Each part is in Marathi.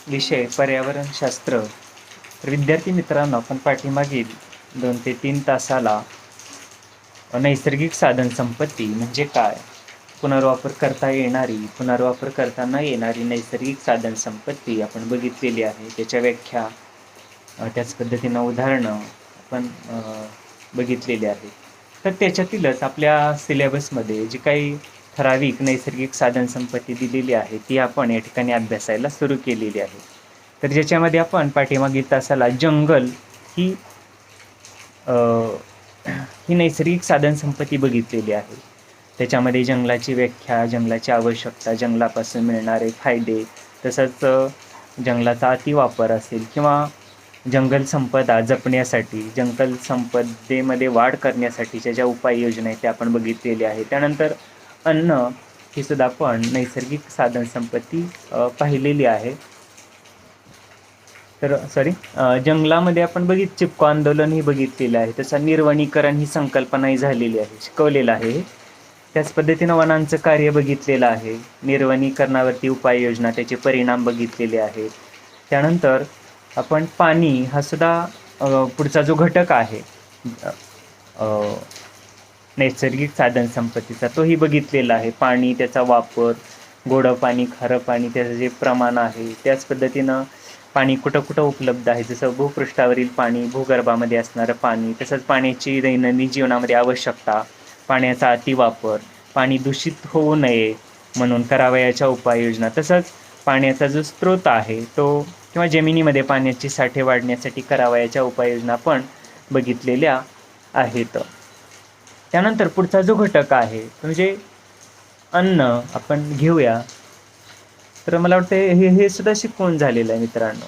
विषय पर्यावरणशास्त्र. तर विद्यार्थी मित्रांनो, आपण पाठीमागील 2 ते 3 तासाला नैसर्गिक साधन संपत्ती म्हणजे काय, पुनर्वापर करता येणारी, पुनर्वापर करता न येणारी नैसर्गिक साधन संपत्ती आपण बघितलेली आहे. त्याच्या व्याख्या, त्याच पद्धतीनं उदाहरणं आपण बघितलेली आहे. तर त्याच्यातीलच आपल्या सिलेबसमध्ये जी काही ठराविक नैसर्गिक साधन संपत्ती दिलेली आहे ती आपण या ठिकाणी अभ्यासायला सुरू केलेली आहे. तर ज्याच्यामध्ये आपण पाठीमागील तासाला जंगल ही ही नैसर्गिक साधन संपत्ती बघितलेली आहे. त्याच्यामध्ये जंगलाची व्याख्या, जंगलाची आवश्यकता, जंगलापासून मिळणारे फायदे, तसंच जंगलाचा अतिवापर असेल किंवा जंगल संपदा जपण्यासाठी, जंगल संपदेमध्ये वाढ करण्यासाठीच्या ज्या उपाययोजना आहेत त्या आपण बघितलेल्या आहे. त्यानंतर अन्न ही सुद्धा आपण नैसर्गिक साधन संपत्ती पाहिलेली आहे. तर जंगलामध्ये आपण चिपको आंदोलन ही बघितलेलं आहे. तसं निर्वनीकरण ही संकल्पनाही झालेली आहे, शिकवलेलं आहे. त्याच पद्धतीनं वनांचं कार्य बघितलेलं आहे. निर्वनीकरणावरती उपाययोजना, त्याचे परिणाम बघितलेले आहेत. त्यानंतर आपण पाणी हा सुद्धा पुढचा जो घटक आहे नैसर्गिक साधन संपत्तीचा, तोही बघितलेला आहे. पाणी, त्याचा वापर, गोडं पाणी, खारं पाणी, त्याचं जे प्रमाण आहे, त्याच पद्धतीनं पाणी कुठं कुठं उपलब्ध आहे, जसं भूपृष्ठावरील पाणी, भूगर्भामध्ये असणारं पाणी, तसंच पाण्याची दैनंदिन जीवनामध्ये आवश्यकता, पाण्याचा अतिवापर, पाणी दूषित होऊ नये म्हणून करावयाच्या उपाययोजना, तसंच पाण्याचा जो स्रोत आहे तो किंवा जमिनीमध्ये पाण्याचे साठे वाढण्यासाठी करावयाच्या उपाययोजना पण बघितलेल्या आहेत. त्यानंतर पुढचा जो घटक आहे म्हणजे अन्न आपण घेऊया. तर मला वाटतं हे सुद्धा शिकवून झालेलं आहे मित्रांनो.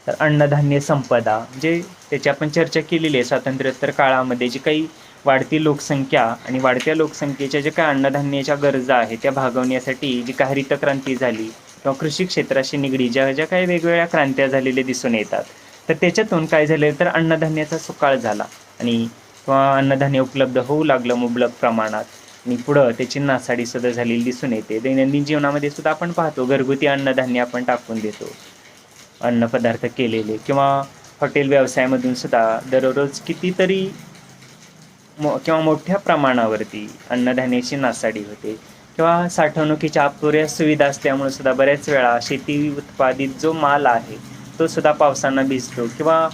तर अन्नधान्य संपदा म्हणजे त्याची आपण चर्चा केलेली आहे. स्वातंत्र्योत्तर काळामध्ये जी काही वाढती लोकसंख्या आणि वाढत्या लोकसंख्येच्या ज्या काही अन्नधान्याच्या गरजा आहेत त्या भागवण्यासाठी जी काही हरित क्रांती झाली किंवा कृषी क्षेत्राशी निगडीत ज्या काही वेगवेगळ्या क्रांत्या झालेल्या दिसून येतात, तर त्याच्यातून काय झाले तर अन्नधान्याचा सुकाळ झाला आणि किंवा अन्नधान्य उपलब्ध होऊ लागलं मुबलक प्रमाणात आणि पुढं त्याची नासाडी सुद्धा झालेली दिसून येते. दैनंदिन जीवनामध्ये सुद्धा आपण पाहतो घरगुती अन्नधान्य आपण टाकून देतो, अन्नपदार्थ केलेले, किंवा हॉटेल व्यवसायामधून सुद्धा दररोज कितीतरी किंवा मोठ्या प्रमाणावरती अन्नधान्याची नासाडी होते किंवा साठवणुकीच्या अपुऱ्या सुविधा असल्यामुळे सुद्धा बऱ्याच वेळा शेती उत्पादित जो माल आहे तो सुद्धा पावसानं भिजतो किंवा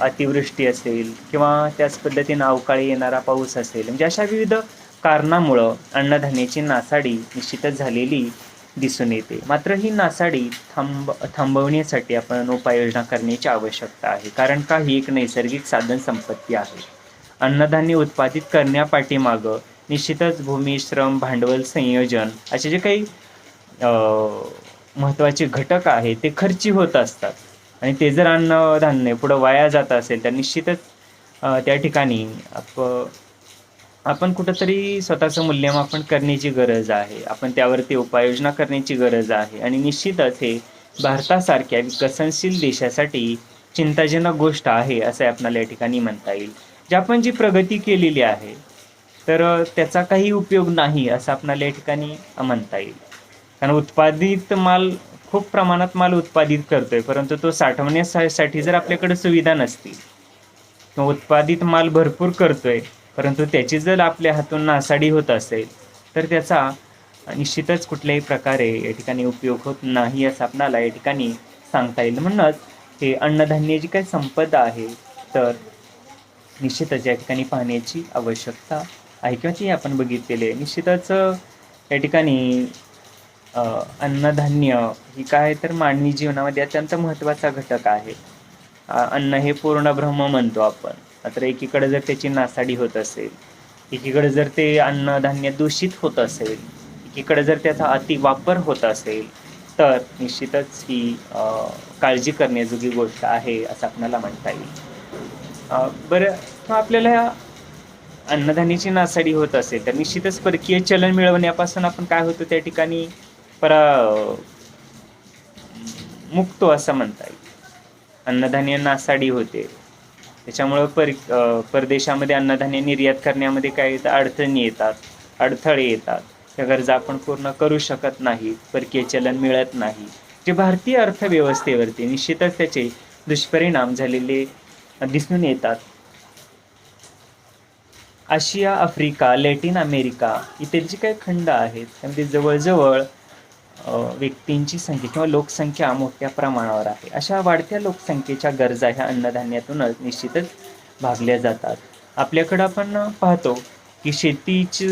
अतिवृष्टी असेल किंवा त्याच पद्धतीनं अवकाळी येणारा पाऊस असेल, म्हणजे अशा विविध कारणामुळं अन्नधान्याची नासाडी निश्चितच झालेली दिसून येते. मात्र ही नासाडी थांबवण्यासाठी आपण उपाययोजना करण्याची आवश्यकता आहे, कारण का ही एक नैसर्गिक साधन संपत्ती आहे. अन्नधान्य उत्पादित करण्यापाठीमागं निश्चितच भूमी, श्रम, भांडवल, संयोजन असे जे काही महत्त्वाचे घटक आहे ते खर्ची होत असतात आणि ते जर अन्नधान्य पुढं वाया जात असेल तर निश्चितच त्या ठिकाणी आपण कुठंतरी स्वतःचं मूल्यमापन करण्याची गरज आहे. आपण त्यावरती उपाययोजना करण्याची गरज आहे आणि निश्चितच हे भारतासारख्या विकसनशील देशासाठी चिंताजनक गोष्ट आहे असं आपल्याला या ठिकाणी म्हणता येईल. जे आपण जी प्रगती केलेली आहे तर त्याचा काही उपयोग नाही असं आपल्याला या ठिकाणी म्हणता येईल. कारण उत्पादित माल, खूप प्रमाणात माल उत्पादित करतोय, परंतु तो साठवण्यासाठी जर आपल्याकडे सुविधा नसतील किंवा उत्पादित माल भरपूर करतोय परंतु त्याची जर आपल्या हातून नासाडी होत असेल तर त्याचा निश्चितच कुठल्याही प्रकारे या ठिकाणी उपयोग होत नाही असं आपल्याला या ठिकाणी सांगता येईल. म्हणूनच हे अन्नधान्य जी काही संपदा आहे तर निश्चितच या ठिकाणी पाहण्याची आवश्यकता आहे किंवा ती आपण बघितलेली आहे. निश्चितच या ठिकाणी अन्नधान्य ही काय तर मानवी जीवनामध्ये अत्यंत महत्त्वाचा घटक आहे. अन्न हे पूर्ण ब्रह्म म्हणतो आपण, मात्र एकीकडे जर त्याची नासाडी होत असेल, एकीकडे जर ते अन्नधान्य दूषित होत असेल, एकीकडे जर त्याचा अतिवापर होत असेल तर निश्चितच ही काळजी करण्याजोगी गोष्ट आहे असं आपल्याला म्हणता येईल. बरं, आपल्याला अन्नधान्याची नासाडी होत असेल तर निश्चितच परकीय चलन मिळवण्यापासून आपण काय होतो त्या ठिकाणी मुक्तो असं म्हणता येईल. अन्नधान्य नासाडी होते, त्याच्यामुळं परदेशामध्ये अन्नधान्य निर्यात करण्यामध्ये काही अडचणी येतात, अडथळे येतात. त्या गरजा आपण पूर्ण करू शकत नाही, परकीय चलन मिळत नाही, जे भारतीय अर्थव्यवस्थेवरती निश्चितच त्याचे दुष्परिणाम झालेले दिसून येतात. आशिया, आफ्रिका, लॅटिन अमेरिका इत्यादी जे काही खंड आहेत त्यामध्ये जवळजवळ व्यक्तींची संख्या किंवा लोकसंख्या मोठ्या प्रमाणावर आहे. अशा वाढत्या लोकसंख्येच्या गरजा ह्या अन्नधान्यातूनच निश्चितच भागल्या जातात. आपल्याकडं आपण पाहतो की शेतीची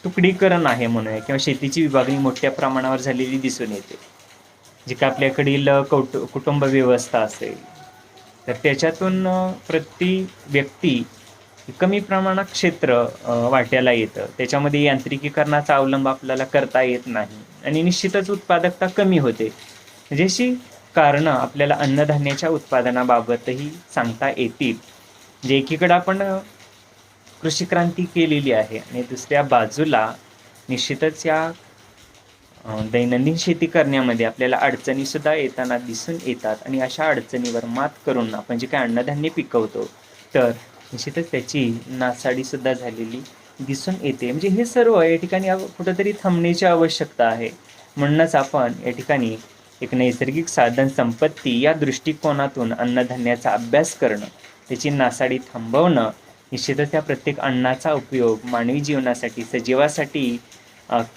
तुकडीकरण आहे म्हणूया किंवा शेतीची विभागणी मोठ्या प्रमाणावर झालेली दिसून येते. जे काय आपल्याकडील कुटुंब व्यवस्था असेल तर त्याच्यातून प्रति व्यक्ती कमी प्रमाणात क्षेत्र वाट्याला येतं. त्याच्यामध्ये यांत्रिकीकरणाचा अवलंब आपल्याला करता येत नाही आणि निश्चितच उत्पादकता कमी होते. जशी कारणं आपल्याला अन्नधान्याच्या उत्पादनाबाबतही सांगता येतील. जे एकीकडे आपण कृषी क्रांती केलेली आहे आणि दुसऱ्या बाजूला निश्चितच या दैनंदिन शेती करण्यामध्ये आपल्याला अडचणी सुद्धा येताना दिसून येतात आणि अशा अडचणीवर मात करून आपण जे काय अन्नधान्य पिकवतो तर निश्चितच त्याची नासाडी सुद्धा झालेली दिसून येते. म्हणजे हे सर्व या ठिकाणी कुठंतरी थांबण्याची आवश्यकता आहे. म्हणूनच आपण या ठिकाणी एक नैसर्गिक साधन संपत्ती या दृष्टिकोनातून अन्नधान्याचा अभ्यास करणं, त्याची नासाडी थांबवणं, निश्चितच त्या प्रत्येक अन्नाचा उपयोग मानवी जीवनासाठी, सजीवासाठी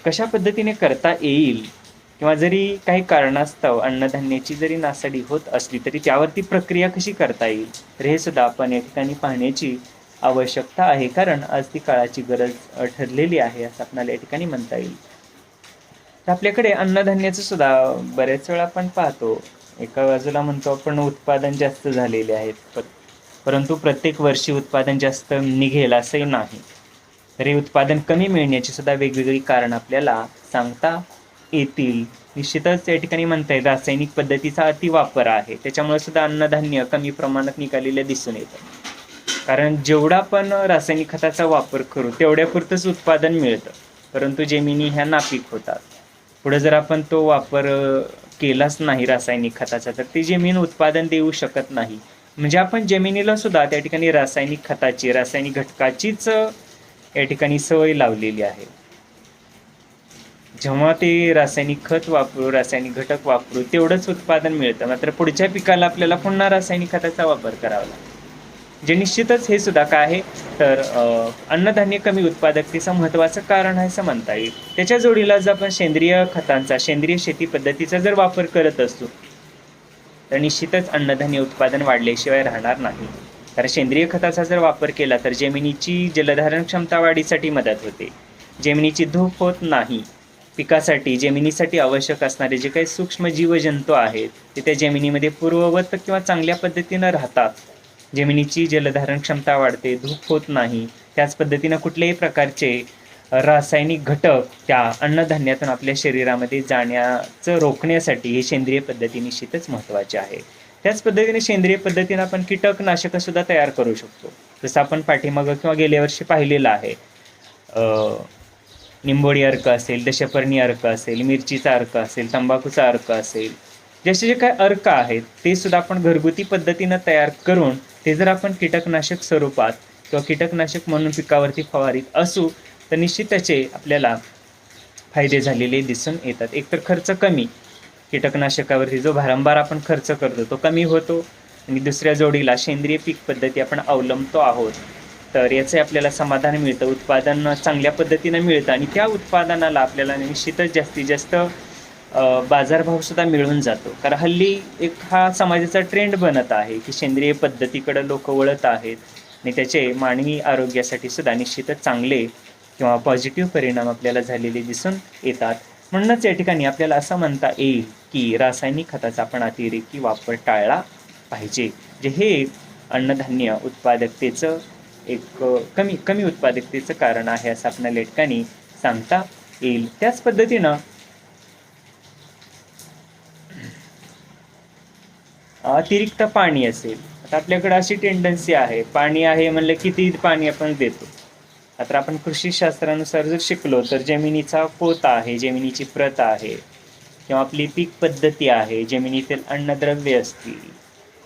कशा पद्धतीने करता येईल किंवा जरी काही कारणास्तव अन्नधान्याची जरी नासाडी होत असली तरी त्यावरती प्रक्रिया कशी करता येईल तर हे सुद्धा आपण या ठिकाणी पाहण्याची आवश्यकता आहे. कारण आज ती काळाची गरज ठरलेली आहे असं आपल्याला या ठिकाणी म्हणता येईल. तर आपल्याकडे अन्नधान्याचं सुद्धा बऱ्याच वेळा आपण पाहतो, एका बाजूला म्हणतो आपण उत्पादन जास्त झालेले आहेत, परंतु प्रत्येक वर्षी उत्पादन जास्त निघेल असंही नाही. तर हे उत्पादन कमी मिळण्याची सुद्धा वेगवेगळी कारणं आपल्याला सांगता येतील. निश्चितच या ठिकाणी म्हणता येईल रासायनिक पद्धतीचा अतिवापर आहे, त्याच्यामुळे सुद्धा अन्नधान्य कमी प्रमाणात निघालेले दिसून येतं. कारण जेवढा आपण रासायनिक खताचा वापर करू तेवढ्यापुरतंच उत्पादन मिळतं, परंतु जमिनी ह्या नापीक होतात. पुढे जर आपण तो वापर केलाच नाही रासायनिक खताचा तर ती जमीन उत्पादन देऊ शकत नाही. म्हणजे आपण जमिनीला सुद्धा त्या ठिकाणी रासायनिक खताची, रासायनिक घटकाचीच या ठिकाणी सवय लावलेली आहे. जेव्हा ते रासायनिक खत वापरू, रासायनिक घटक वापरू तेवढंच उत्पादन मिळतं, मात्र पुढच्या पिकाला आपल्याला पुन्हा रासायनिक खताचा वापर करावा लागतो. जे निश्चितच हे सुद्धा काय आहे तर अन्नधान्य कमी उत्पादकतेचं महत्त्वाचं कारण आहे असं म्हणता येईल. त्याच्या जोडीला जर आपण सेंद्रिय खतांचा, सेंद्रिय शेती पद्धतीचा जर वापर करत असतो तर निश्चितच अन्नधान्य उत्पादन वाढल्याशिवाय राहणार नाही. कारण सेंद्रिय खताचा जर वापर केला तर जमिनीची जलधारण क्षमता वाढीसाठी मदत होते, जमिनीची धूप होत नाही, पिकासाठी जमिनीसाठी आवश्यक असणारे जे काही सूक्ष्म जीवजंतू आहेत ते त्या जमिनीमध्ये पूर्ववत किंवा चांगल्या पद्धतीनं राहतात, जमिनीची जलधारण क्षमता वाढते, धूप होत नाही. त्याच पद्धतीनं कुठल्याही प्रकारचे रासायनिक घटक त्या अन्नधान्यातून आपल्या शरीरामध्ये जाण्याचं रोखण्यासाठी हे सेंद्रिय पद्धती निश्चितच महत्त्वाचे आहे. त्याच पद्धतीने सेंद्रिय पद्धतीने आपण कीटकनाशकं सुद्धा तयार करू शकतो. जसं आपण पाठीमागं किंवा गेल्या वर्षी पाहिलेलं आहे, निंबोळी अर्क असेल, दशपर्णी अर्क असेल, मिरचीचा अर्क असेल, तंबाखूचा अर्क असेल, जसे जे काय अर्क आहेत ते सुद्धा आपण घरगुती पद्धतीनं तयार करून ते जर आपण कीटकनाशक स्वरूपात किंवा कीटकनाशक म्हणून पिकावरती फवारीत असू तर निश्चित त्याचे आपल्याला फायदे झालेले दिसून येतात. एकतर खर्च कमी, कीटकनाशकावरती जो भारंभार आपण खर्च करतो तो कमी होतो आणि दुसऱ्या जोडीला सेंद्रिय पीक पद्धती आपण अवलंबतो आहोत तर याचे आपल्याला समाधान मिळतं, उत्पादन चांगल्या पद्धतीनं मिळतं आणि त्या उत्पादनाला आपल्याला निश्चितच जास्तीत जास्त बाजारभाव सुद्धा मिळून जातो. कारण हल्ली एक हा समाजाचा ट्रेंड बनत आहे की सेंद्रिय पद्धतीकडे लोक वळत आहेत आणि त्याचे मानवी आरोग्यासाठी सुद्धा निश्चितच चांगले किंवा पॉझिटिव्ह परिणाम आपल्याला झालेले दिसून येतात. म्हणूनच या ठिकाणी आपल्याला असं म्हणता येईल की रासायनिक खताचा आपण अतिरेकी वापर टाळला पाहिजे, जे हे अन्नधान्य उत्पादकतेचं एक कमी उत्पादकतेचं कारण आहे असं आपल्याला या ठिकाणी सांगता येईल. त्याच पद्धतीनं अतिरिक्त पाणी असेल, आता आपल्याकडे अशी टेंडन्सी आहे, पाणी आहे म्हणलं किती पाणी आपण देतो. आता आपण कृषीशास्त्रानुसार जर शिकलो तर जमिनीचा पोत आहे, जमिनीची प्रत आहे किंवा आपली पीक पद्धती आहे, जमिनीतील अन्नद्रव्य असतील,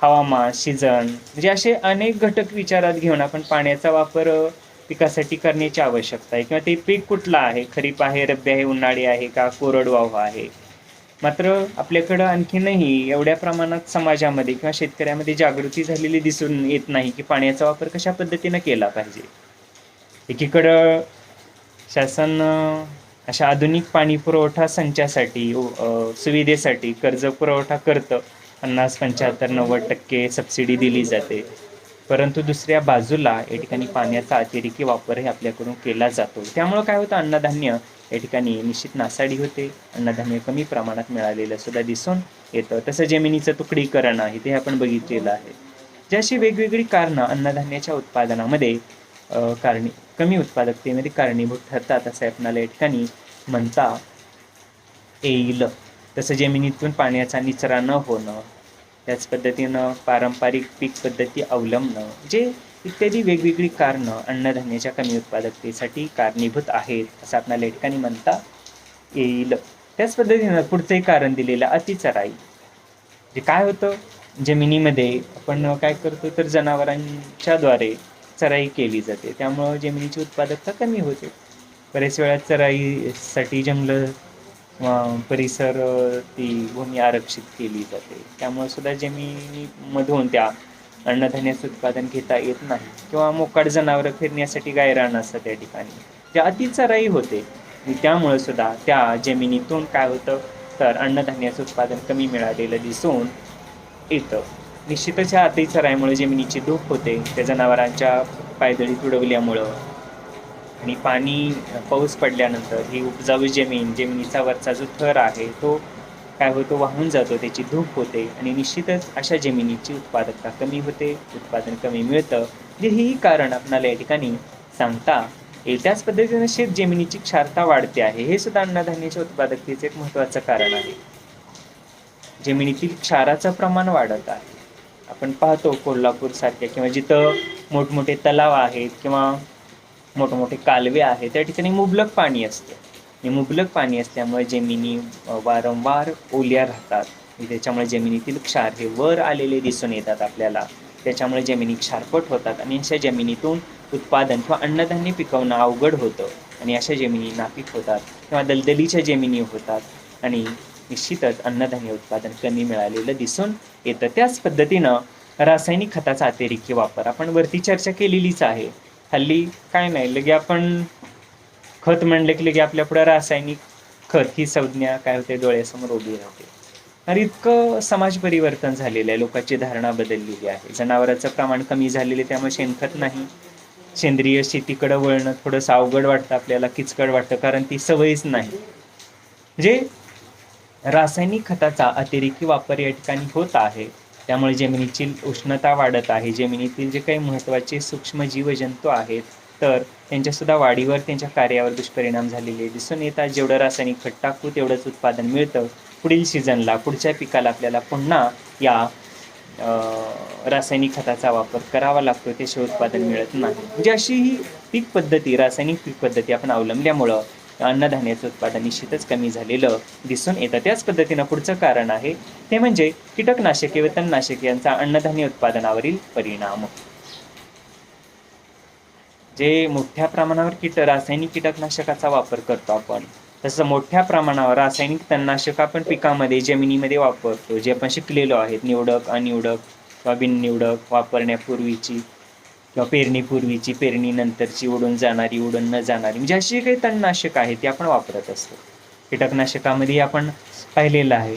हवामान, सीझन, म्हणजे असे अनेक घटक विचारात घेऊन आपण पाण्याचा वापर पिकासाठी करण्याची आवश्यकता आहे किंवा ते पीक कुठलं आहे, खरीप आहे, रब्बी आहे, उन्हाळी आहे का कोरडवाहू आहे. मात्र आपल्याकडं आणखीनही एवढ्या प्रमाणात समाजामध्ये किंवा शेतकऱ्यामध्ये जागृती झालेली दिसून येत नाही की पाण्याचा वापर कशा पद्धतीनं केला पाहिजे. एकीकडं शासन अशा आधुनिक पाणी पुरवठा संचासाठी सुविधेसाठी कर्ज पुरवठा करतं. 50, 75, 90% सबसिडी दिली जाते. परंतु दुसऱ्या बाजूला या ठिकाणी पाण्याचा अतिरेकी वापरही आपल्याकडून केला जातो. त्यामुळं काय होतं, अन्नधान्य या ठिकाणी निश्चित नासाडी होते. अन्नधान्य कमी प्रमाणात मिळालेलं सुद्धा दिसून येतं. तसं जमिनीचं तुकडीकरण आहे ते आपण बघितलेलं आहे. जी अशी वेगवेगळी कारणं अन्नधान्याच्या उत्पादनामध्ये कमी उत्पादकतेमध्ये कारणीभूत ठरतात असं आपल्याला या ठिकाणी म्हणता येईल. तसं जमिनीतून पाण्याचा निचरा न होणं, त्याच पद्धतीनं पारंपरिक पीक पद्धती अवलंबणं, जे इत्यादी वेगवेगळी कारणं अन्नधान्याच्या कमी उत्पादकतेसाठी कारणीभूत आहेत असं आपल्याला या ठिकाणी म्हणता येईल. त्याच पद्धतीनं पुढचंही कारण दिलेलं अतिचराई. जे काय होतं, जमिनीमध्ये आपण काय करतो तर जनावरांच्या द्वारे चराई केली जाते. त्यामुळं जमिनीची उत्पादकता कमी होते. बरेच वेळा चराईसाठी जंगलं परिसर ती भूमी आरक्षित केली जाते. त्यामुळे सुद्धा जमिनीमधून त्या अन्नधान्याचं उत्पादन घेता येत नाही किंवा मोकाट जनावरं फिरण्यासाठी गायरान असतं त्या ठिकाणी, त्या अतिचराई होते. त्यामुळे सुद्धा त्या जमिनीतून काय होतं तर अन्नधान्याचं उत्पादन कमी मिळालेलं दिसून येतं. निश्चितच ह्या अतिचराईमुळे जमिनीची धूप होते. त्या जनावरांच्या पायदळी तुडवल्यामुळं आणि पाऊस पडल्यानंतर ही उपजाऊ जमिनीचा वरचा जो थर आहे तो काय होतो, वाहून जातो, त्याची धूप होते आणि निश्चितच अशा जमिनीची उत्पादकता कमी होते, उत्पादन कमी मिळतं. म्हणजे ही कारण आपल्याला या ठिकाणी सांगता येईल. त्याच पद्धतीने शेत जमिनीची क्षारता वाढते आहे, हे सुद्धा अन्नधान्याच्या उत्पादकतेचे एक महत्त्वाचं कारण आहे. जमिनीतील क्षाराचं प्रमाण वाढत आहे. आपण पाहतो कोल्हापूर सारख्या किंवा जिथं मोठमोठे तलाव आहेत किंवा मोठमोठे कालवे आहेत त्या ठिकाणी मुबलक पाणी असतं. आणि मुबलक पाणी असल्यामुळे जमिनी वारंवार ओल्या राहतात. त्याच्यामुळे जमिनीतील क्षार हे वर आलेले दिसून येतात आपल्याला. त्याच्यामुळे जमिनी क्षारपट होतात आणि अशा जमिनीतून उत्पादन किंवा अन्नधान्य पिकवणं अवघड होतं आणि अशा जमिनी नापीक होतात किंवा दलदलीच्या जमिनी होतात आणि निश्चितच अन्नधान्य उत्पादन कमी मिळालेलं दिसून येतं. त्याच पद्धतीनं रासायनिक खताचा अतिरेकी वापर आपण वरती चर्चा केलेलीच आहे. हल्ली काय नाही, लगे आपण खत म्हणलं की लगे आपल्या पुढे रासायनिक खत ही संज्ञा काय होते, डोळ्यासमोर उभी राहते. आणि इतकं समाज परिवर्तन झालेलं आहे, लोकांची धारणा बदललेली आहे. जनावरांचं प्रमाण कमी झालेलं आहे, त्यामुळे शेणखत नाही. सेंद्रिय शेतीकडं वळणं थोडंसं अवघड वाटतं आपल्याला, किचकट वाटतं, कारण ती सवयच नाही. म्हणजे रासायनिक खताचा अतिरेकी वापर या ठिकाणी होत आहे. त्यामुळे जमिनीची उष्णता वाढत आहे. जमिनीतील जे काही महत्त्वाचे सूक्ष्म जीवजंतू आहेत तर त्यांच्यासुद्धा वाढीवर, त्यांच्या कार्यावर दुष्परिणाम झालेले दिसून येतात. जेवढं रासायनिक खत टाकू तेवढंच उत्पादन मिळतं. पुढील सीझनला, पुढच्या पिकाला आपल्याला पुन्हा या रासायनिक खताचा वापर करावा लागतो, त्याशिवाय उत्पादन मिळत नाही. म्हणजे अशी ही रासायनिक पीक पद्धती आपण अवलंबल्यामुळं अन्नधान्याचं उत्पादन निश्चितच कमी झालेलं दिसून येतं. त्याच पद्धतीनं पुढचं कारण आहे ते म्हणजे कीटकनाशके व तणनाशके यांचा अन्नधान्य उत्पादनावरील परिणाम. जे मोठ्या प्रमाणावर रासायनिक कीटकनाशकाचा वापर करतो आपण, तसं मोठ्या प्रमाणावर रासायनिक तणनाशक आपण पिकामध्ये, जमिनीमध्ये वापरतो. जे आपण शिकलेलो आहेत, निवडक, अनिवडक किंवा बिननिवडक, वापरण्यापूर्वीची किंवा पेरणीपूर्वीची, पेरणीनंतरची, उडून जाणारी, उडून न जाणारी, म्हणजे अशी काही तणनाशक आहे ती आपण वापरत असतो. कीटकनाशकामध्ये आपण पाहिलेलं आहे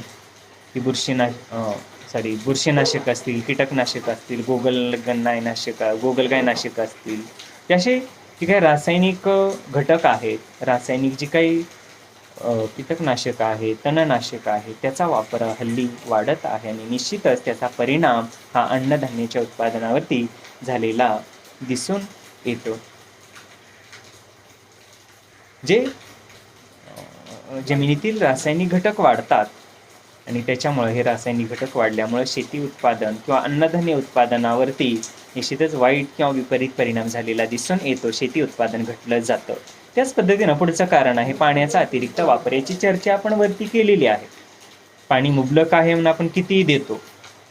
की बुरशीनाशक असतील, कीटकनाशक असतील, गोगलगायनाशक असतील, ते असे जे काही रासायनिक घटक आहेत, रासायनिक जी काही कीटकनाशक आहे, तणनाशक आहे, त्याचा वापर हल्ली वाढत आहे आणि निश्चितच त्याचा परिणाम हा अन्नधान्याच्या उत्पादनावरती झालेला दिसून येतो. जे जमिनीतील रासायनिक घटक वाढतात आणि त्याच्यामुळे हे रासायनिक घटक वाढल्यामुळे शेती उत्पादन किंवा अन्नधान्य उत्पादनावरती निश्चितच वाईट किंवा विपरीत परिणाम झालेला दिसून येतो. शेती उत्पादन घटलं जातं. त्याच पद्धतीनं पुढचं कारण आहे पाण्याचा अतिरिक्त वापर. याची चर्चा आपण वरती केलेली आहे. पाणी मुबलक आहे म्हणून आपण कितीही देतो,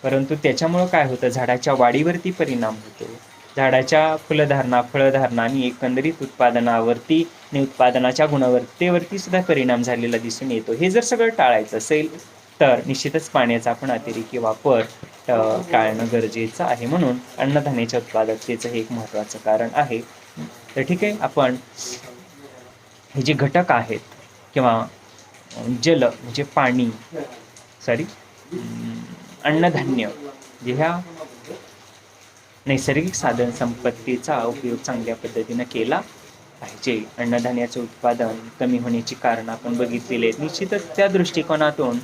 परंतु त्याच्यामुळं काय होतं, झाडाच्या वाढीवरती परिणाम होतो, झाडाच्या फुलधारणा, फळधारणा आणि एकंदरीत उत्पादनावरती आणि उत्पादनाच्या गुणवत्तेवरती सुद्धा परिणाम झालेला दिसून येतो. हे जर सगळं टाळायचं असेल तर निश्चितच पाण्याचा आपण अतिरेकी वापर टाळणं गरजेचं आहे. म्हणून अन्नधान्याच्या उत्पादकतेचं हे एक महत्त्वाचं कारण आहे. तर ठीक आहे, आपण हे जे घटक आहेत किंवा जल म्हणजे पाणी, अन्नधान्य, जे ह्या नैसर्गिक साधन संपत्तीचा उपयोग चांगल्या पद्धतीनं केला पाहिजे. अन्नधान्याचं उत्पादन कमी होण्याची कारणं आपण बघितलेली आहेत. निश्चितच त्या दृष्टिकोनातून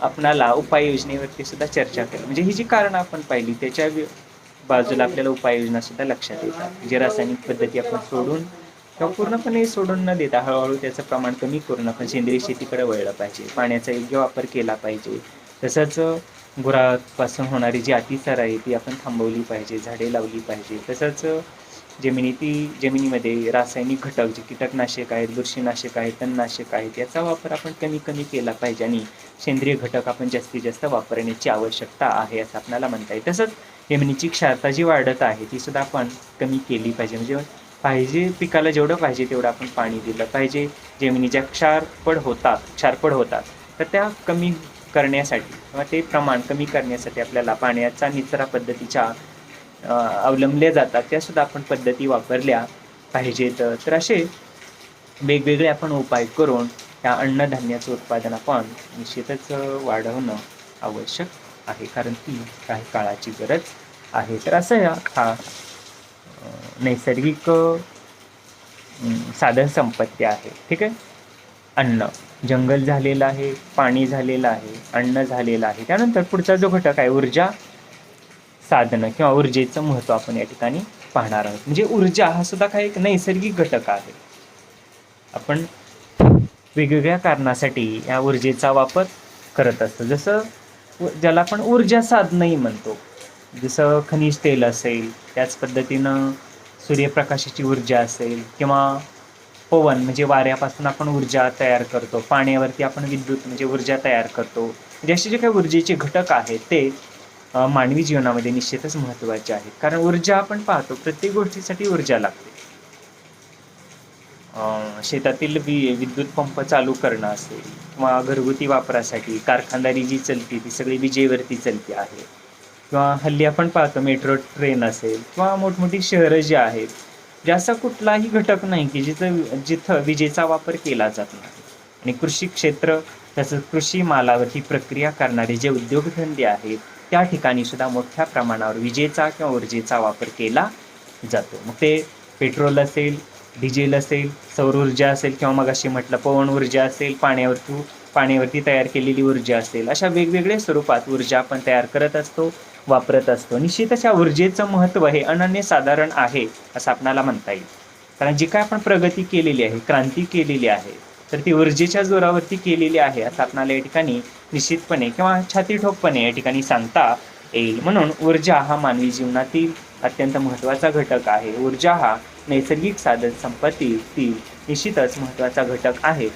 आपणाला उपाययोजनेवरती सुद्धा चर्चा केली. म्हणजे ही जी कारणं आपण पाहिली त्याच्या बाजूला आपल्याला उपाययोजना सुद्धा लक्षात येतात. जे रासायनिक पद्धती आपण सोडून किंवा पूर्णपणे सोडून न देता हळूहळू त्याचं प्रमाण कमी करून आपण सेंद्रिय शेतीकडे वळलं पाहिजे. पाण्याचा योग्य वापर केला पाहिजे. तसंच गुरापासून होणारी जी अतिसार आहे ती आपण थांबवली पाहिजे, झाडे लावली पाहिजे. तसंच जमिनीमध्ये रासायनिक घटक जे कीटकनाशक आहेत, बुरशीनाशक आहेत, तणनाशक आहेत, याचा वापर आपण कमी केला पाहिजे आणि सेंद्रिय घटक आपण जास्तीत जास्त वापरण्याची आवश्यकता आहे असं आपल्याला म्हणता येईल. तसंच जमिनीची क्षारता जी वाढत आहे ती सुद्धा आपण कमी केली पाहिजे. म्हणजे पिकाला जेवढं पाहिजे तेवढं आपण पाणी दिलं पाहिजे. जमिनीच्या क्षारपड होतात तर त्या कमी करण्यासाठी किंवा ते प्रमाण कमी करण्यासाठी आपल्याला पाण्याचा निचरा पद्धतीच्या अवलंबल्या जातात त्या सुद्धा आपण पद्धती वापरल्या पाहिजेत. तर असे वेगवेगळे आपण उपाय करून त्या अन्नधान्याचं उत्पादन आपण निश्चितच वाढवणं आवश्यक आहे, कारण ती काही काळाची गरज आहे. तर असं हा नैसर्गिक साधन संपत्ती आहे. ठीक आहे, अन्न, जंगल झालेलं आहे, पाणी झालेलं आहे, अन्न झालेलं आहे. त्यानंतर पुढचा जो घटक आहे ऊर्जा साधनं किंवा ऊर्जेचं महत्त्व आपण या ठिकाणी पाहणार आहोत. म्हणजे ऊर्जा हा सुद्धा काही एक नैसर्गिक घटक आहे. आपण वेगवेगळ्या कारणासाठी या ऊर्जेचा वापर करत असतो. जसं ज्याला आपण ऊर्जा साधनही म्हणतो. जसं खनिज तेल असेल, त्याच पद्धतीनं सूर्यप्रकाशाची ऊर्जा असेल किंवा पवन म्हणजे वाऱ्यापासून आपण ऊर्जा तयार करतो. पाण्यावरती आपण विद्युत म्हणजे ऊर्जा तयार करतो. म्हणजे असे जे काही ऊर्जेचे घटक आहेत ते मानवी जीवनामध्ये निश्चितच महत्त्वाचे आहेत. कारण ऊर्जा आपण पाहतो, प्रत्येक गोष्टीसाठी ऊर्जा लागते. शेतातील विद्युत पंप चालू करणं असेल किंवा घरगुती वापरासाठी कारखानदारी जी चलते ती सगळी विजेवरती चलते आहे. किंवा हल्ली आपण पाहतो मेट्रो ट्रेन असेल किंवा मोठमोठी शहरं जी आहेत, जास्त कुठलाही घटक नाही की जिथं विजेचा वापर केला जात नाही. आणि कृषी क्षेत्र तसंच कृषी मालावरती प्रक्रिया करणारे जे उद्योगधंदे आहेत त्या ठिकाणी सुद्धा मोठ्या प्रमाणावर विजेचा किंवा ऊर्जेचा वापर केला जातो. मग ते पेट्रोल असेल, डिझेल असेल, सौर ऊर्जा असेल किंवा मग अशी म्हटलं पवन ऊर्जा असेल, पाण्यावरती तयार केलेली ऊर्जा असेल, अशा वेगवेगळ्या स्वरूपात ऊर्जा आपण तयार करत असतो, वापरत असतो. निश्चितच या ऊर्जेचं महत्त्व हे अनन्यसाधारण आहे असं आपणाला म्हणता येईल. कारण जी काय आपण प्रगती केलेली आहे, क्रांती केलेली आहे, तर ती ऊर्जेच्या जोरावरती केलेली आहे असं आपणाला या ठिकाणी निश्चितपणे किंवा छातीठोकपणे या ठिकाणी सांगता येईल. म्हणून ऊर्जा हा मानवी जीवनातील अत्यंत महत्त्वाचा घटक आहे. ऊर्जा हा नैसर्गिक साधन संपत्तीतील निश्चितच महत्त्वाचा घटक आहे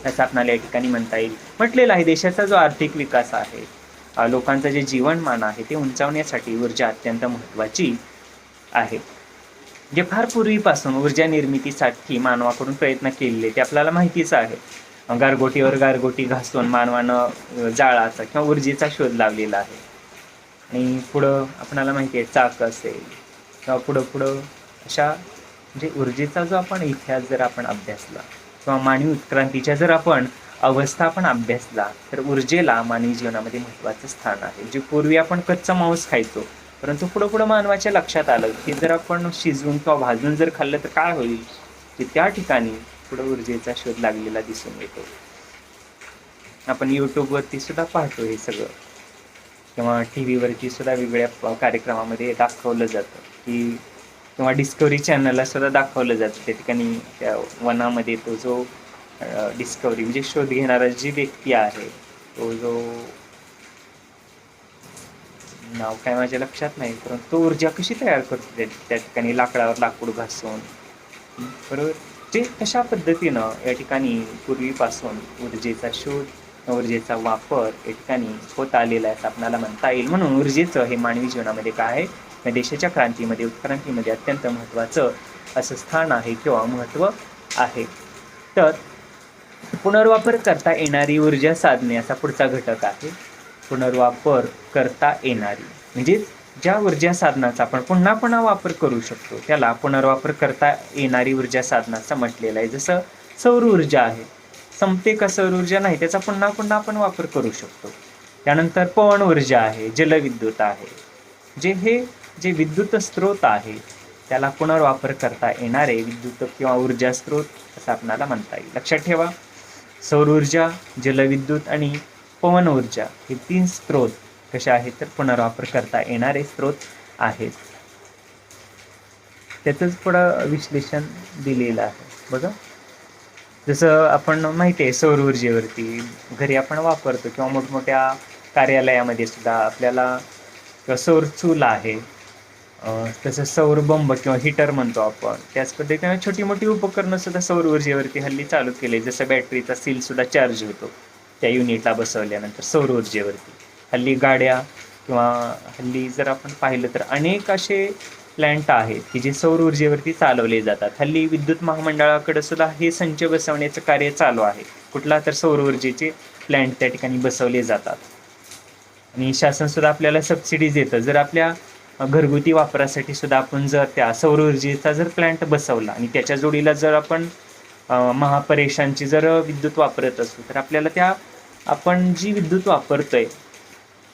असं आपणाला या ठिकाणी म्हणता येईल. म्हटलेलं आहे देशाचा जो आर्थिक विकास आहे, लोकांचं जे जीवनमान आहे ते उंचावण्यासाठी ऊर्जा अत्यंत महत्त्वाची आहे. जे फार पूर्वीपासून ऊर्जा निर्मितीसाठी मानवाकडून प्रयत्न केलेले ते आपल्याला माहितीच आहे. गारगोटीवर गारगोटी घासून मानवानं जाळाचा किंवा ऊर्जेचा शोध लावलेला आहे. आणि पुढं आपणाला माहिती आहे चाक असेल किंवा पुढं अशा म्हणजे ऊर्जेचा जो आपण इतिहास जर आपण अभ्यासला किंवा मानवी उत्क्रांतीच्या जर आपण अवस्था आपण अभ्यासला तर ऊर्जेला मानवी जीवनामध्ये महत्त्वाचं स्थान आहे. जे पूर्वी आपण कच्चा मांस खायचो, परंतु पुढं मानवाच्या लक्षात आलं की जर आपण शिजवून किंवा भाजून जर खाल्लं तर काय होईल, की त्या ठिकाणी पुढं ऊर्जेचा शोध लागलेला दिसून येतो. आपण यूट्यूबवरती सुद्धा पाहतो हे सगळं किंवा टी व्हीवरती सुद्धा वेगवेगळ्या कार्यक्रमामध्ये दाखवलं जातं की किंवा डिस्कवरी चॅनलला सुद्धा दाखवलं जातं. त्या ठिकाणी त्या वनामध्ये तो जो डिस्कवरी म्हणजे शोध घेणारा जी व्यक्ती आहे, तो जो नाव काय माझ्या लक्षात नाही, परंतु तो ऊर्जा कशी तयार करतो त्या ठिकाणी लाकडावर लाकूड घासून, बरोबर. जे कशा पद्धतीनं या ठिकाणी पूर्वीपासून ऊर्जेचा शोध, ऊर्जेचा वापर या ठिकाणी होत आलेला आहे असं आपल्याला म्हणता येईल. म्हणून ऊर्जेचं हे मानवी जीवनामध्ये काय आहे, देशाच्या क्रांतीमध्ये उत्क्रांतीमध्ये अत्यंत महत्त्वाचं असं स्थान आहे किंवा महत्त्व आहे. तर पुनर्वापर करता येणारी ऊर्जा साधने असा पुढचा घटक आहे. पुनर्वापर करता येणारी म्हणजे ज्या ऊर्जा साधनाचा आपण पुन्हा पुन्हा वापर करू शकतो त्याला पुनर्वापर करता येणारी ऊर्जा साधनाचा म्हटलेला आहे. जसं सौर ऊर्जा आहे, संपते का सौर ऊर्जा नाही, त्याचा पुन्हा पुन्हा आपण वापर करू शकतो. त्यानंतर पवन ऊर्जा आहे, जलविद्युत आहे, जे विद्युत स्रोत आहे त्याला पुनर्वापर करता येणारे विद्युत किंवा ऊर्जा स्रोत असं आपल्याला म्हणता येईल. लक्षात ठेवा, सौर ऊर्जा, जलविद्युत आणि पवन ऊर्जा हे 3 स्रोत कसे आहेत तर पुनर्वापर करता येणारे स्रोत आहेत. त्याचंच पुढं विश्लेषण दिलेलं आहे बघा. जसं आपण माहिती आहे सौर ऊर्जेवरती घरी आपण वापरतो किंवा मोठमोठ्या कार्यालयामध्ये सुद्धा आपल्याला सौर चूल आहे, तसं सौर बंब किंवा हीटर म्हणतो आपण. त्याच पद्धतीने छोटी मोठी उपकरणं सुद्धा सौर ऊर्जेवरती हल्ली चालू केले. जसं बॅटरीचा सील सुद्धा चार्ज होतो त्या युनिटला बसवल्यानंतर सौर ऊर्जेवरती. हल्ली गाड्या किंवा हल्ली जर आपण पाहिलं तर अनेक असे प्लॅन्ट आहेत की जे सौर ऊर्जेवरती चालवले जातात. हल्ली विद्युत महामंडळाकडे सुद्धा हे संच बसवण्याचं कार्य चालू आहे. कुठला तर सौर ऊर्जेचे प्लॅन्ट त्या ठिकाणी बसवले जातात आणि शासन सुद्धा आपल्याला सबसिडीज देतं. जर आपल्या घरगुती वापरासाठी सुद्धा आपण जर त्या सौर ऊर्जेचा जर प्लॅन्ट बसवला आणि त्याच्या जोडीला जर आपण महापरेशांची जर विद्युत वापरत असू तर आपल्याला आपण जी विद्युत वापरतोय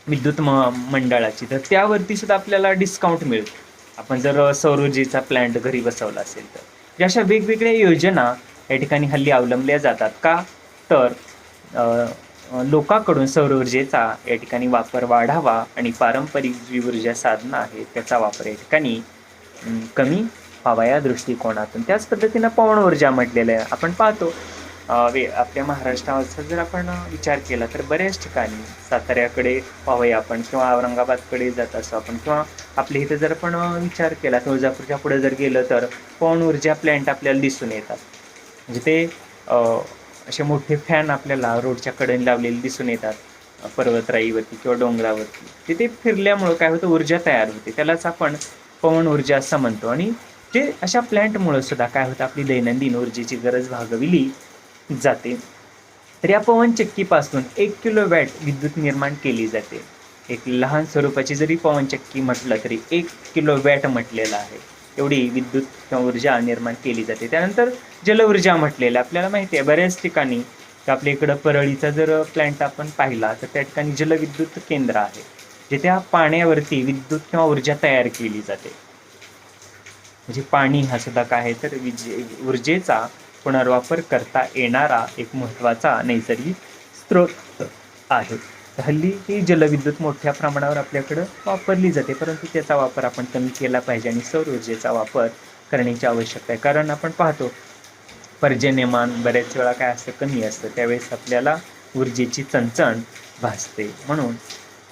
विद्युत मंडळाची तर त्यावरती सुद्धा आपल्याला डिस्काउंट मिळतो आपण जर सौर ऊर्जेचा प्लॅन्ट घरी बसवला असेल तर. अशा वेगवेगळ्या योजना या ठिकाणी हल्ली अवलंबल्या जातात. का तर लोकांकडून सौर ऊर्जेचा या ठिकाणी वापर वाढावा आणि पारंपरिक जी ऊर्जा साधनं आहेत त्याचा वापर या ठिकाणी कमी व्हावा या दृष्टिकोनातून. त्याच पद्धतीनं पवन ऊर्जा म्हटलेलं आहे. आपण पाहतो आपल्या महाराष्ट्राचा जर आपण विचार केला तर बऱ्याच ठिकाणी साताऱ्याकडे पाहूया आपण किंवा औरंगाबादकडे जात असो आपण किंवा आपल्या इथं जर आपण विचार केला तुळजापूरच्या पुढे जर गेलं तर पवन ऊर्जा प्लॅन्ट आपल्याला दिसून येतात. म्हणजे ते असे मोठे फॅन आपल्याला रोडच्या कडेने लावलेले दिसून येतात पर्वतराईवरती किंवा डोंगरावरती. तिथे फिरल्यामुळं काय होतं, ऊर्जा तयार होते, त्यालाच आपण पवन ऊर्जा असं म्हणतो. आणि ते अशा प्लॅन्टमुळं सुद्धा काय होतं, आपली दैनंदिन ऊर्जेची गरज भागविली जाते. तर या पवनचक्कीपासून 1 किलोवॅट विद्युत निर्माण केली जाते. एक लहान स्वरूपाची जरी पवनचक्की म्हटलं तरी 1 किलोवॅट म्हटलेलं आहे, एवढी विद्युत किंवा ऊर्जा निर्माण केली जाते. त्यानंतर जलऊर्जा म्हटलेलं आपल्याला माहिती आहे बऱ्याच ठिकाणी. आपल्या इकडं परळीचा जर प्लॅन्ट आपण पाहिला तर त्या ठिकाणी जलविद्युत केंद्र आहे, जे त्या पाण्यावरती विद्युत किंवा ऊर्जा तयार केली जाते. म्हणजे पाणी हा सुद्धा काय आहे तर ऊर्जेचा पुनर्वापर करता येणारा एक महत्त्वाचा नैसर्गिक स्रोत आहे. हल्ली ही जलविद्युत मोठ्या प्रमाणावर आपल्याकडं वापरली जाते, परंतु त्याचा वापर आपण कमी केला पाहिजे आणि सौर ऊर्जेचा वापर करण्याची आवश्यकता आहे. कारण आपण पाहतो पर्जन्यमान बऱ्याच वेळा काय असतं, कमी असतं, त्यावेळेस आपल्याला ऊर्जेची चणचण भासते. म्हणून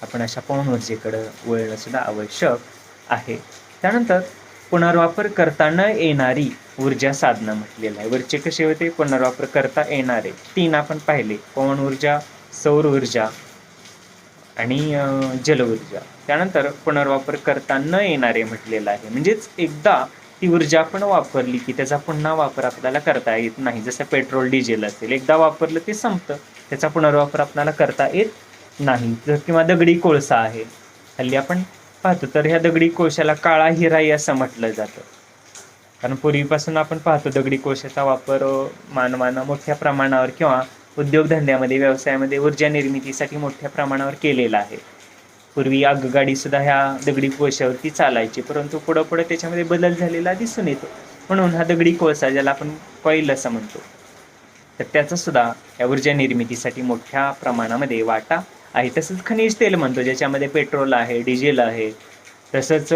आपण अशा पवन ऊर्जेकडं वळणं सुद्धा आवश्यक आहे. त्यानंतर पुनर्वापर करता न येणारी ऊर्जा साधनं म्हटलेलं आहे. वरचे कसे होते, पुनर्वापर करता येणारे 3 आपण पाहिले, पवन ऊर्जा, सौर ऊर्जा आणि जलऊर्जा. त्यानंतर पुनर्वापर करता न येणारे म्हटलेलं आहे, म्हणजेच एकदा ती ऊर्जा आपण वापरली की त्याचा पुन्हा वापर आपल्याला करता येत नाही. जसं पेट्रोल डिझेल असेल, एकदा वापरलं ते संपतं, त्याचा पुनर्वापर आपल्याला करता येत नाही. जर किंवा दगडी कोळसा आहे, हल्ली आपण पाहतो तर ह्या दगडी कोळशाला काळा हिराई असं म्हटलं जातं. कारण पूर्वीपासून आपण पाहतो दगडी कोळशाचा वापर मानवानं मोठ्या प्रमाणावर किंवा उद्योगधंद्यामध्ये व्यवसायामध्ये ऊर्जा निर्मितीसाठी मोठ्या प्रमाणावर केलेला आहे. पूर्वी आगगाडी सुद्धा ह्या दगडी कोळशावरती चालायची, परंतु पुढं त्याच्यामध्ये बदल झालेला दिसून येतो. म्हणून हा दगडी कोळसा, ज्याला आपण कॉईल असं म्हणतो, तर त्याचा सुद्धा या ऊर्जा निर्मितीसाठी मोठ्या प्रमाणामध्ये वाटा आहे. तसंच खनिज तेल म्हणतो, ज्याच्यामध्ये पेट्रोल आहे, डिझेल आहे, तसंच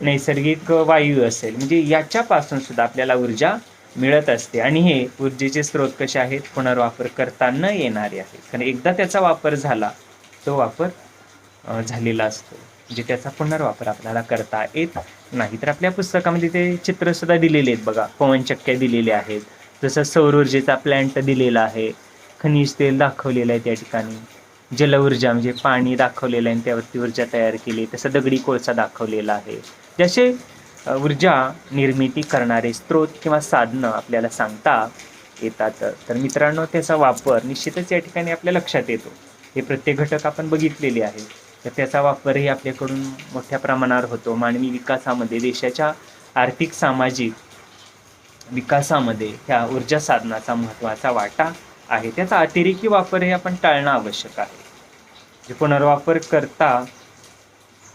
नैसर्गिक वायू असेल, म्हणजे याच्यापासून सुद्धा आपल्याला ऊर्जा मिळत असते. आणि हे ऊर्जेचे स्रोत कसे आहेत, पुनर्वापर करता न येणारे आहेत. कारण एकदा त्याचा वापर झाला, तो वापर झालेला असतो, म्हणजे त्याचा पुनर्वापर आपल्याला करता येत नाही. तर आपल्या पुस्तकामध्ये ते चित्र सुद्धा दिलेले आहेत बघा, पवनचक्क्या दिलेल्या आहेत, जसं सौर ऊर्जेचा प्लॅन्ट दिलेला आहे, खनिज तेल दाखवलेलं आहे त्या ठिकाणी, जलऊर्जा म्हणजे पाणी दाखवलेलं आहे आणि त्यावरती ऊर्जा तयार केली, तसं दगडी कोळसा दाखवलेला आहे. जसे ऊर्जा निर्मिती करणारे स्रोत किंवा साधनं आपल्याला सांगता येतात. तर मित्रांनो, त्याचा वापर निश्चितच या ठिकाणी आपल्या लक्षात येतो. हे प्रत्येक घटक आपण बघितलेले आहे. तर त्याचा वापरही आपल्याकडून मोठ्या प्रमाणावर होतो. मानवी विकासामध्ये, देशाच्या आर्थिक सामाजिक विकासामध्ये ह्या ऊर्जा साधनाचा महत्त्वाचा वाटा आहे. त्याचा अतिरेकी वापर हे आपण टाळणं आवश्यक आहे. जे पुनर्वापर करता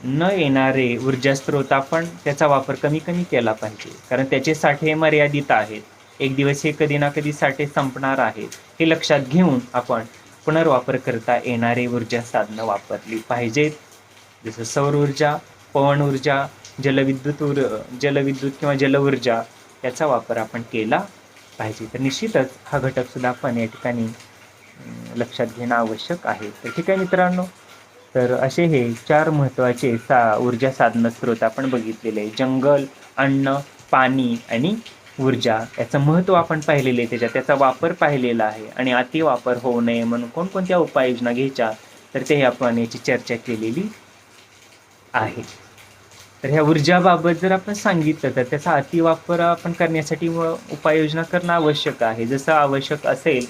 न येणारे ऊर्जा स्रोत आपण त्याचा वापर कमी केला पाहिजे, कारण त्याचे साठे मर्यादित आहेत. एक दिवस हे कधी ना कधी साठे संपणार आहेत. हे लक्षात घेऊन आपण पुनर्वापर करता येणारे ऊर्जा साधनं वापरली पाहिजेत. जसं सौर ऊर्जा, पवन ऊर्जा, जलविद्युत किंवा जलऊर्जा याचा वापर आपण केला पाहिजे. तर निश्चितच हा घटक सुद्धा आपण या ठिकाणी लक्षात घेणं आवश्यक आहे. तर ठीक आहे मित्रांनो, तर असे हे 4 महत्त्वाचे ऊर्जा साधन स्रोत आपण बघितलेले आहे. जंगल, अन्न, पाणी आणि ऊर्जा याचं महत्त्व आपण पाहिलेलं आहे, त्याचा वापर पाहिलेला आहे आणि अतिवापर होऊ नये म्हणून कोणकोणत्या उपाययोजना घ्यायच्या, तर ते आपण याची चर्चा केलेली आहे. तर ह्या ऊर्जाबाबत जर आपण सांगितलं तर त्याचा अतिवापर आपण करण्यासाठी उपाययोजना करणं आवश्यक आहे. जसं आवश्यक असेल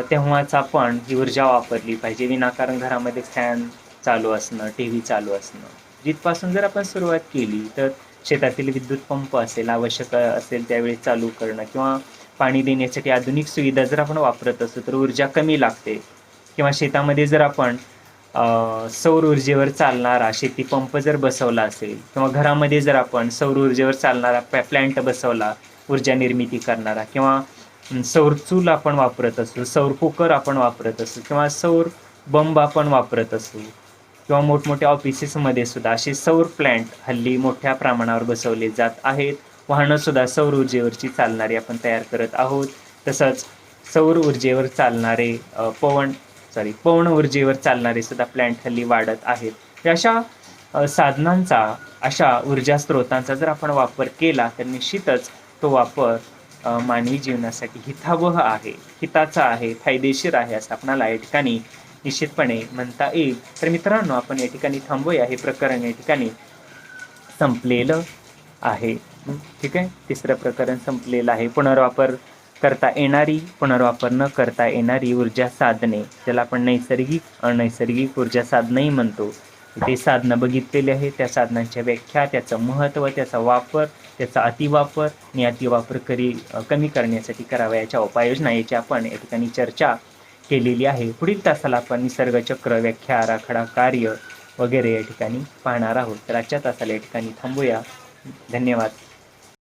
तेव्हाच आपण ही ऊर्जा वापरली पाहिजे. विनाकारण घरामध्ये फॅन चालू असणं, टी व्ही चालू असणं, जिथपासून जर आपण सुरुवात केली तर शेतातील विद्युत पंप असेल, आवश्यक असेल त्यावेळी चालू करणं, किंवा पाणी देण्यासाठी आधुनिक सुविधा जर आपण वापरत असू तर ऊर्जा कमी लागते. किंवा शेतामध्ये जर आपण सौर ऊर्जेवर चालणारा शेती पंप जर बसवला असेल, किंवा घरामध्ये जर आपण सौर ऊर्जेवर चालणारा प्लॅन्ट बसवला ऊर्जा निर्मिती करणारा, किंवा सौर चूल आपण वापरत असू, सौर कुकर आपण वापरत असू, किंवा सौर बंब आपण वापरत असू, किंवा मोठमोठ्या ऑफिसेसमध्ये सुद्धा असे सौर प्लॅन्ट हल्ली मोठ्या प्रमाणावर बसवले जात आहेत. वाहनं सुद्धा सौर ऊर्जेवरची चालणारी आपण तयार करत आहोत. तसंच सौर ऊर्जेवर चालणारे पवन ऊर्जेवर चालणारे सुद्धा प्लॅन्ट हल्ली वाढत आहेत. अशा साधनांचा, अशा ऊर्जा स्रोतांचा जर आपण वापर केला तर निश्चितच तो वापर मानवी जीवनासाठी हिताचा आहे, फायदेशीर आहे असं आपणाला या ठिकाणी निश्चितपणे म्हणता येईल. तर मित्रांनो, आपण या ठिकाणी थांबूया. हे प्रकरण या ठिकाणी संपलेलं आहे. ठीक आहे, तिसरं प्रकरण संपलेलं आहे. पुनर्वापर न करता येणारी ऊर्जा साधने, ज्याला आपण नैसर्गिक, अनैसर्गिक ऊर्जा साधनंही म्हणतो, ते साधनं बघितलेले आहे. त्या साधनांच्या व्याख्या, त्याचं महत्त्व, त्याचा वापर, त्याचा अतिवापर आणि अतिवापर कमी करण्यासाठी करावयाच्या उपाययोजना याची आपण या ठिकाणी चर्चा केलेली आहे. पुढील तासाला आपण निसर्गचक्र, व्याख्या, आराखडा, कार्य वगैरे या ठिकाणी पाहणार आहोत. तर आजच्या तासाला या ठिकाणी थांबूया. धन्यवाद.